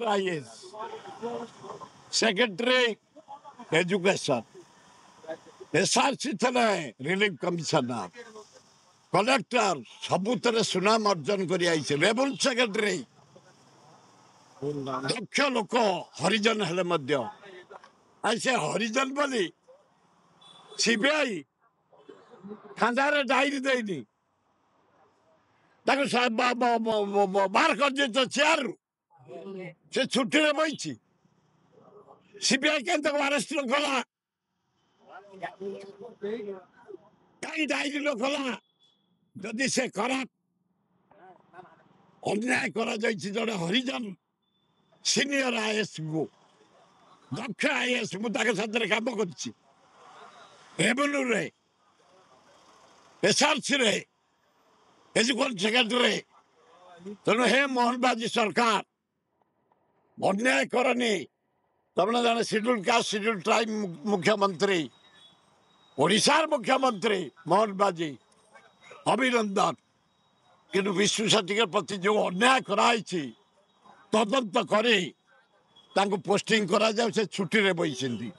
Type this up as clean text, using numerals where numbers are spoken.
IAS secretary education SRC थे relief commissioner collector सबुत Sunam अर्जन कर revenue secretary दक्ष लोक हरिजन हेले से हरिजन बोली सीबीआई खांदार डायरी देनी बाहर कर चेयर से छुट्टी में बही सीबीआई के अरेस्ट कला कहीं डायरी खोला जदि से खराब अन्याय करा जड़े हरिजन सीनियर आईएएस को दक्ष आईएएस मुझे काम कर रेवेन्यू रे एसआरसी रे एजुकेशन सेक्रेटरी तेणु हे मोहन बाजी सरकार अन्याय करनी तुमने जाने शेड्यूल कास्ट शेड्यूल ट्राइब मुख्यमंत्री ओडिशार मुख्यमंत्री मोहन बाजी अभिनंदन किंतु विश्व सर्टिफिकेट प्रति जो अन्याय कराई तदंत करी पोस्टिंग करा जाए से छुट्टी रे बही